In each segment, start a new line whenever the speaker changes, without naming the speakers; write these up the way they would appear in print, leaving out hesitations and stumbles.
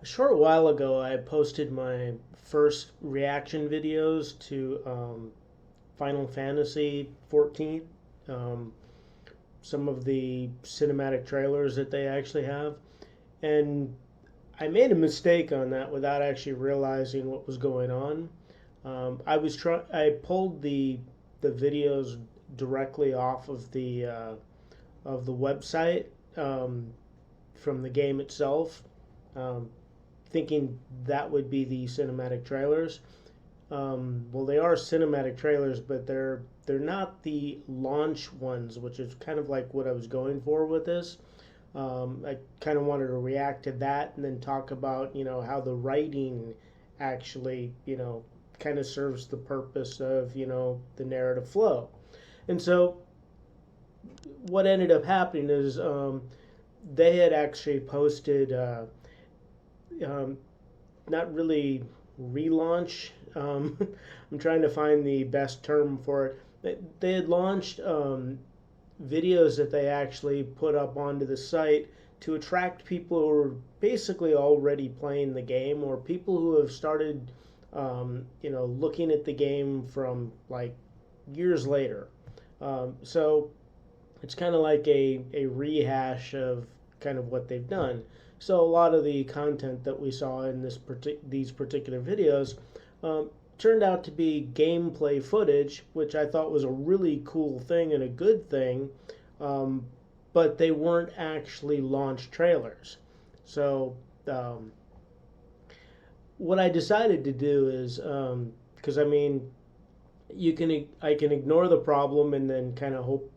A short while ago, I posted my first reaction videos to Final Fantasy XIV. Um, some of the cinematic trailers that they actually have, and I made a mistake on that without actually realizing what was going on. I pulled the videos directly off of the website from the game itself, um, thinking that would be the cinematic trailers. Well, they are cinematic trailers, but they're not the launch ones, which is kind of like what I was going for with this. I kind of wanted to react to that and then talk about how the writing actually kind of serves the purpose of the narrative flow. And so what ended up happening is they had actually posted um, not really relaunch. I'm trying to find the best term for it. They had launched videos that they actually put up onto the site to attract people who are basically already playing the game, or people who have started, looking at the game from like years later. So it's kind of like a rehash of kind of what they've done. So a lot of the content that we saw in these particular videos turned out to be gameplay footage, which I thought was a really cool thing and a good thing, um, but they weren't actually launch trailers. So what I decided to do is, because I mean, I can ignore the problem and then kind of hope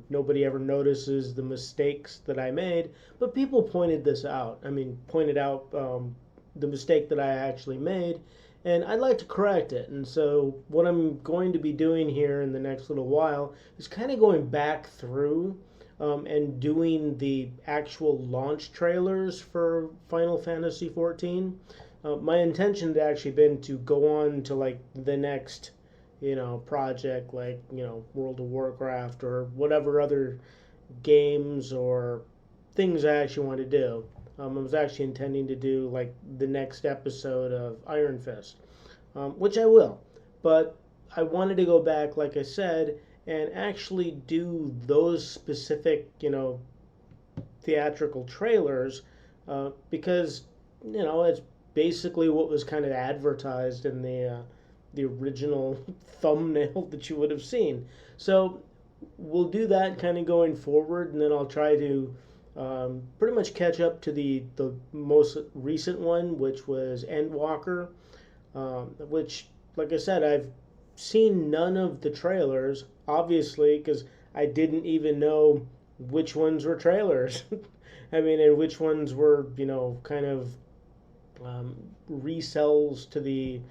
nobody ever notices the mistakes that I made. But people pointed this out. I mean, pointed out the mistake that I actually made, and I'd like to correct it. And so what I'm going to be doing here in the next little while is kind of going back through and doing the actual launch trailers for Final Fantasy XIV. My intention had actually been to go on to like the next project, like World of Warcraft or whatever other games or things I actually want to do. I was actually intending to do like the next episode of Iron Fist, which I will. But I wanted to go back, like I said, and actually do those specific, theatrical trailers, because it's basically what was kind of advertised in the original thumbnail that you would have seen. So we'll do that kind of going forward, and then I'll try to pretty much catch up to the most recent one, which was Endwalker, which, like I said, I've seen none of the trailers, obviously, because I didn't even know which ones were trailers. I mean, and which ones were, kind of um, resells to the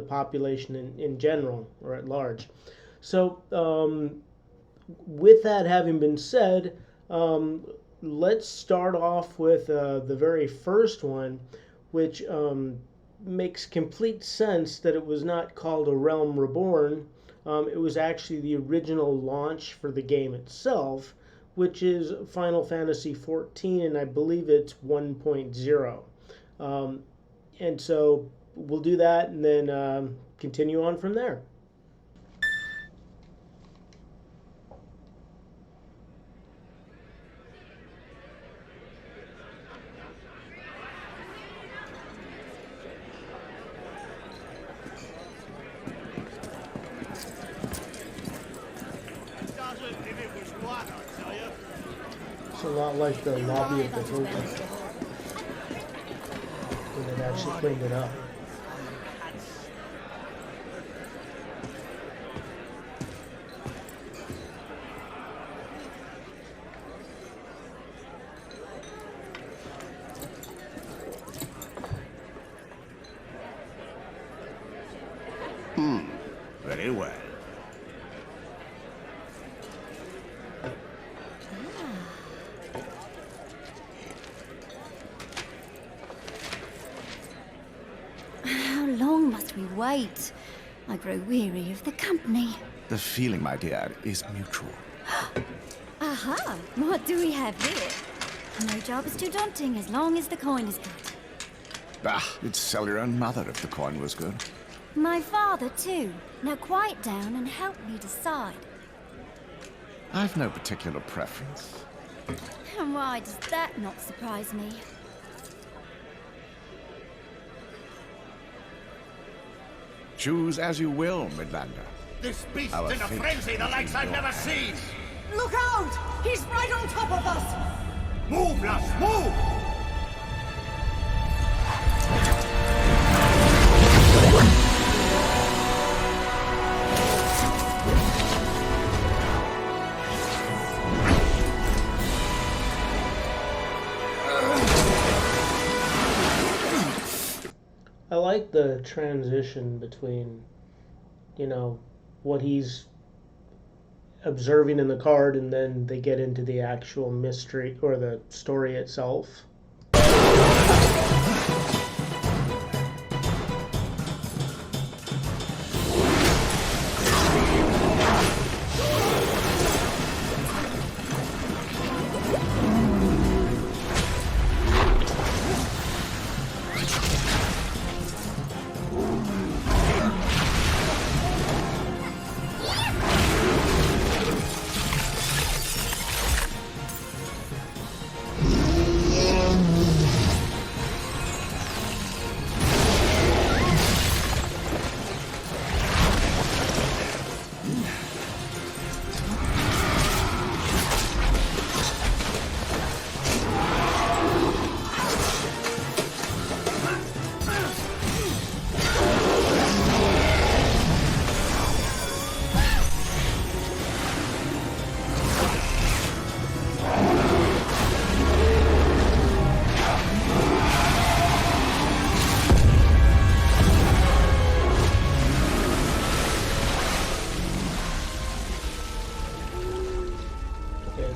population in general or at large. So, with that having been said, let's start off with the very first one, which makes complete sense that it was not called A Realm Reborn. It was actually the original launch for the game itself, which is Final Fantasy XIV, and I believe it's 1.0. And so we'll do that and then continue on from there. It's a lot like the lobby of the Hilton when they've actually cleaned it up.
Very well.
How long must we wait? I grow weary of the company.
The feeling, my dear, is mutual.
Aha! What do we have here? No job is too daunting as long as the coin is good.
Bah, you'd sell your own mother if the coin was good.
My father, too. Now quiet down and help me decide.
I've no particular preference.
And why does that not surprise me?
Choose as you will, Midlander.
This beast's
Our
in a
fate
frenzy the
is
likes I've
yours.
never seen!
Look out! He's right on top of us!
Move, lass, move!
I like the transition between, what he's observing in the card and then they get into the actual mystery or the story itself.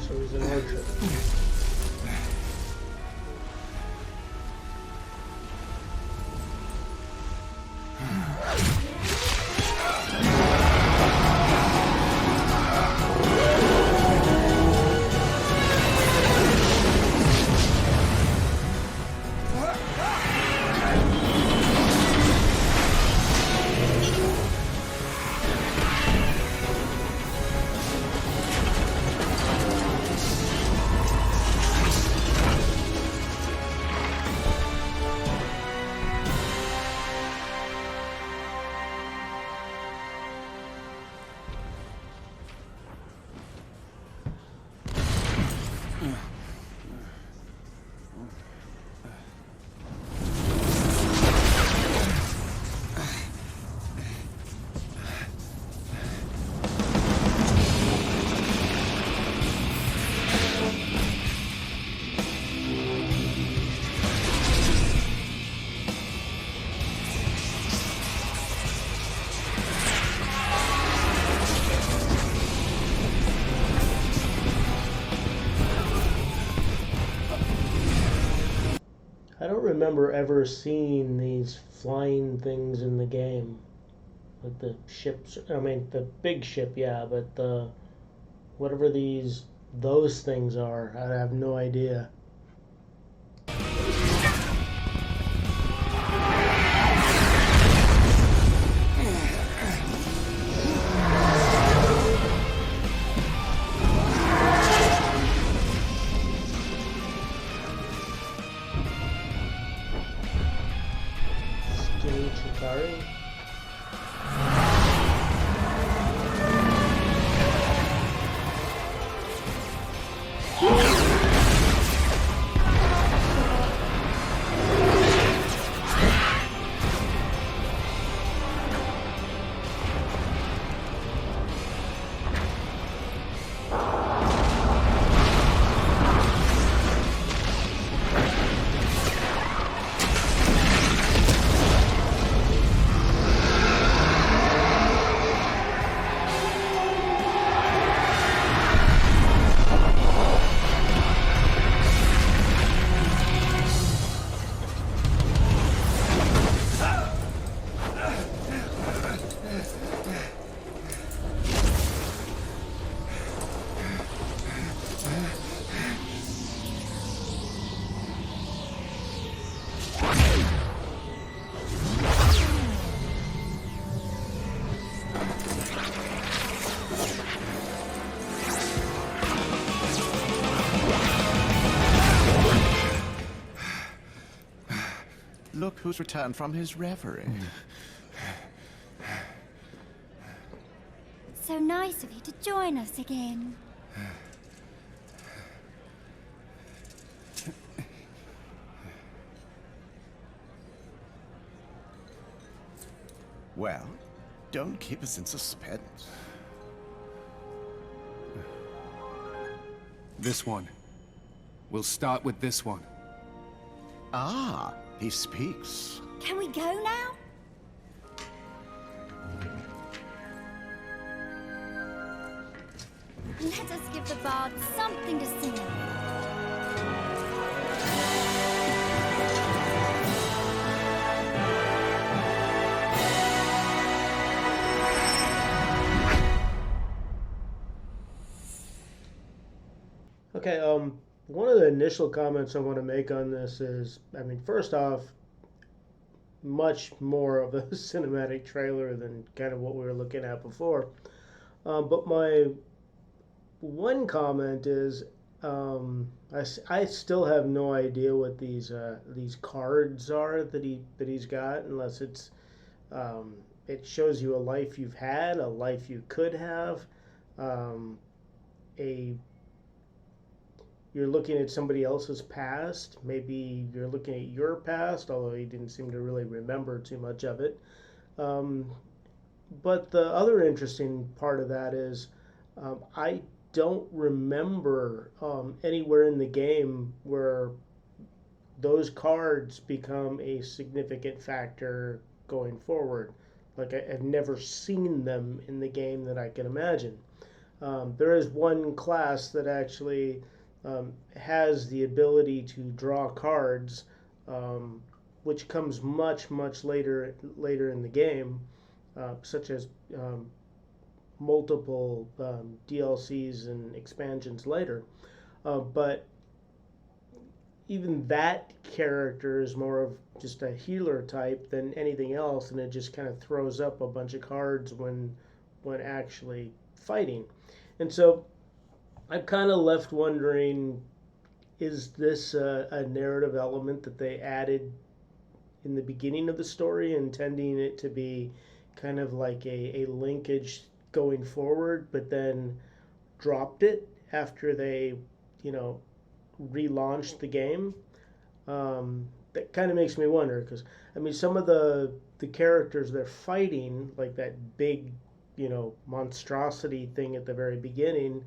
So he's an archer. I don't remember ever seeing these flying things in the game. Like the ships, the big ship, yeah, but the, whatever those things are, I have no idea. Chitari.
Look who's returned from his reverie.
So nice of you to join us again.
Well, don't keep us in suspense.
This one. We'll start with this one.
Ah, he speaks.
Can we go now? Let us give the bard something to sing of.
Okay, one of the initial comments I want to make on this is, I mean, first off, much more of a cinematic trailer than kind of what we were looking at before. But my one comment is, I still have no idea what these cards are that he's got, unless it's it shows you a life you've had, a life you could have, you're looking at somebody else's past. Maybe you're looking at your past, although he didn't seem to really remember too much of it. But the other interesting part of that is I don't remember anywhere in the game where those cards become a significant factor going forward. Like, I've never seen them in the game that I can imagine. There is one class that actually has the ability to draw cards, which comes much later in the game, such as multiple DLCs and expansions later. But even that character is more of just a healer type than anything else, and it just kind of throws up a bunch of cards when actually fighting. And so I'm kind of left wondering, is this a narrative element that they added in the beginning of the story, intending it to be kind of like a linkage going forward, but then dropped it after they, relaunched the game? That kind of makes me wonder, because, I mean, some of the characters they're fighting, like that big, monstrosity thing at the very beginning,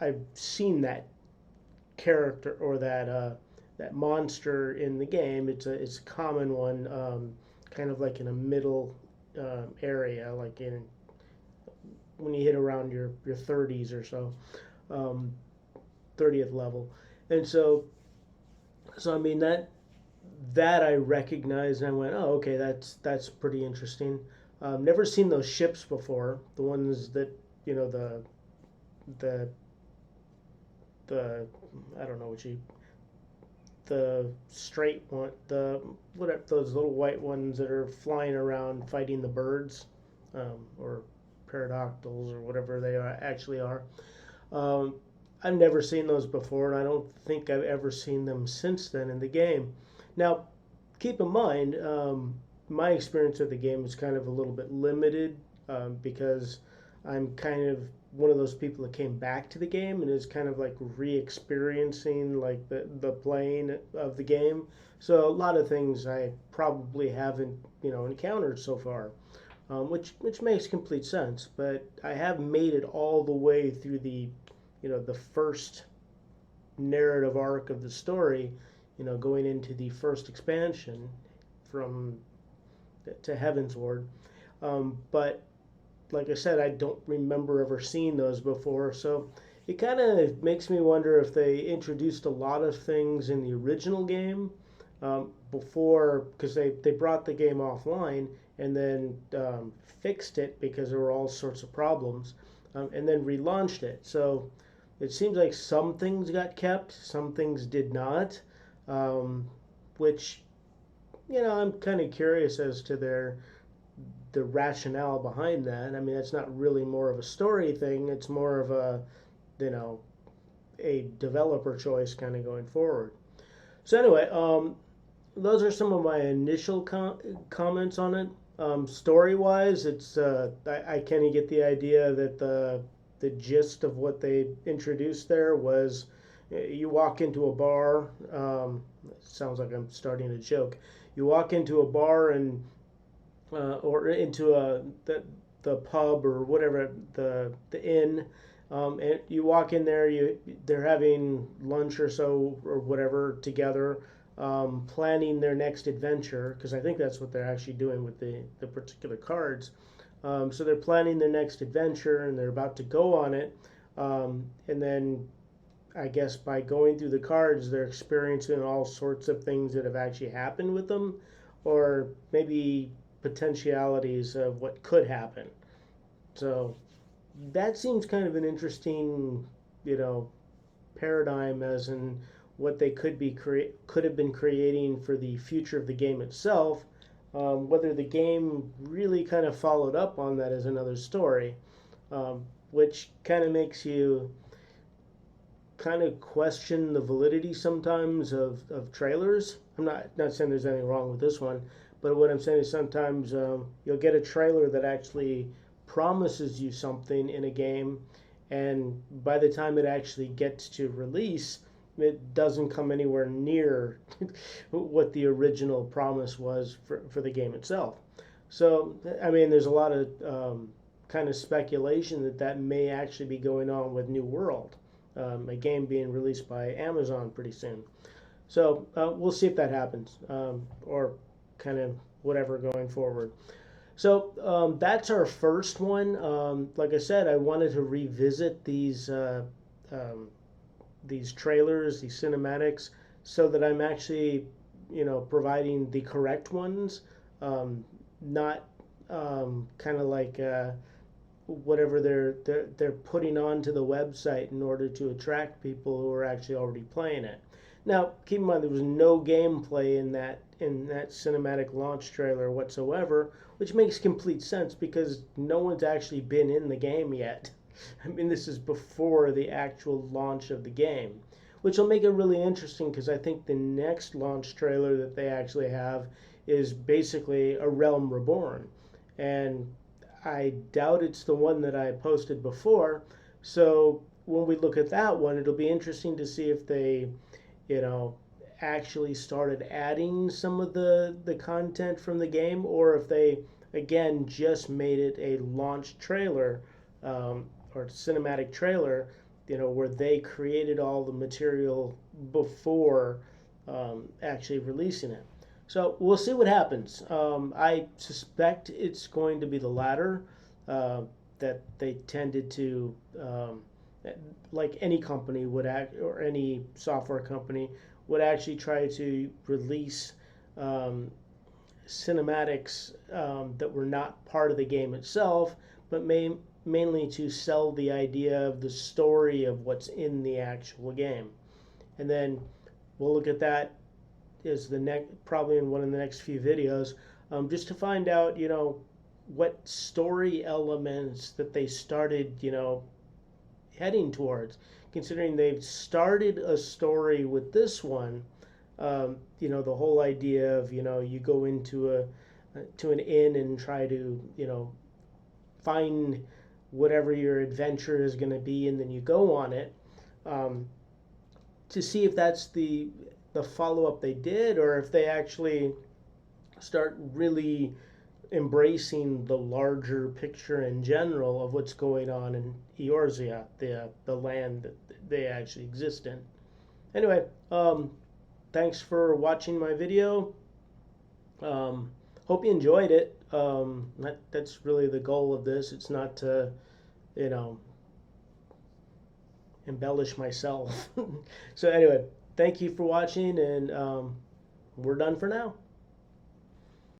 I've seen that character or that monster in the game. It's a common one, kind of like in a middle area, like when you hit around your 30s or so, 30th level. And so I mean, that I recognized, and I went, oh, okay, that's pretty interesting. Never seen those ships before, the ones that, the I don't know what the straight one, whatever, those little white ones that are flying around fighting the birds, or pterodactyls or whatever they actually are. I've never seen those before, and I don't think I've ever seen them since then in the game. Now, keep in mind, my experience with the game is kind of a little bit limited, because I'm kind of one of those people that came back to the game and is kind of like re-experiencing like the playing of the game. So a lot of things I probably haven't encountered so far, which makes complete sense. But I have made it all the way through the the first narrative arc of the story, going into the first expansion from to Heavensward. But like I said, I don't remember ever seeing those before, so it kind of makes me wonder if they introduced a lot of things in the original game before, because they brought the game offline and then fixed it because there were all sorts of problems, and then relaunched it. So it seems like some things got kept, some things did not, which, I'm kind of curious as to the rationale behind that. I mean, it's not really more of a story thing. It's more of a developer choice kind of going forward. So anyway, those are some of my initial comments on it. Story wise, it's I kind of get the idea that the gist of what they introduced there was you walk into a bar. Sounds like I'm starting a joke. You walk into a bar and or into the pub or whatever the inn. And you walk in there, they're having lunch or so or whatever together, planning their next adventure, because I think that's what they're actually doing with the particular cards. So they're planning their next adventure and they're about to go on it. And then I guess by going through the cards, they're experiencing all sorts of things that have actually happened with them, or maybe potentialities of what could happen. So that seems kind of an interesting, paradigm, as in what they could have been creating for the future of the game itself. Whether the game really kind of followed up on that is another story, which kind of makes you kind of question the validity sometimes of trailers. I'm not saying there's anything wrong with this one, but what I'm saying is sometimes you'll get a trailer that actually promises you something in a game, and by the time it actually gets to release, it doesn't come anywhere near what the original promise was for the game itself. So, I mean, there's a lot of kind of speculation that may actually be going on with New World, a game being released by Amazon pretty soon. So we'll see if that happens, or kind of whatever going forward. So that's our first one. Like I said, I wanted to revisit these trailers, these cinematics, so that I'm actually, providing the correct ones, not kind of like whatever they're putting onto the website in order to attract people who are actually already playing it. Now, keep in mind there was no gameplay in that cinematic launch trailer whatsoever, which makes complete sense because no one's actually been in the game yet. I mean, this is before the actual launch of the game, which will make it really interesting because I think the next launch trailer that they actually have is basically a Realm Reborn. And I doubt it's the one that I posted before. So when we look at that one, it'll be interesting to see if they, actually started adding some of the content from the game, or if they, again, just made it a launch trailer, or cinematic trailer, where they created all the material before actually releasing it. So we'll see what happens. I suspect it's going to be the latter, that they tended to, like any company would act, or any software company would actually try to release cinematics that were not part of the game itself, but mainly to sell the idea of the story of what's in the actual game. And then we'll look at that as probably in one of the next few videos, just to find out, what story elements that they started, heading towards, considering they've started a story with this one. The whole idea of, you go into an inn and try to, find whatever your adventure is going to be, and then you go on it, to see if that's the follow-up they did, or if they actually start really embracing the larger picture in general of what's going on in Eorzea, the land that they actually exist in. Anyway, thanks for watching my video. Hope you enjoyed it. That's really the goal of this. It's not to, embellish myself. So anyway, thank you for watching, and we're done for now.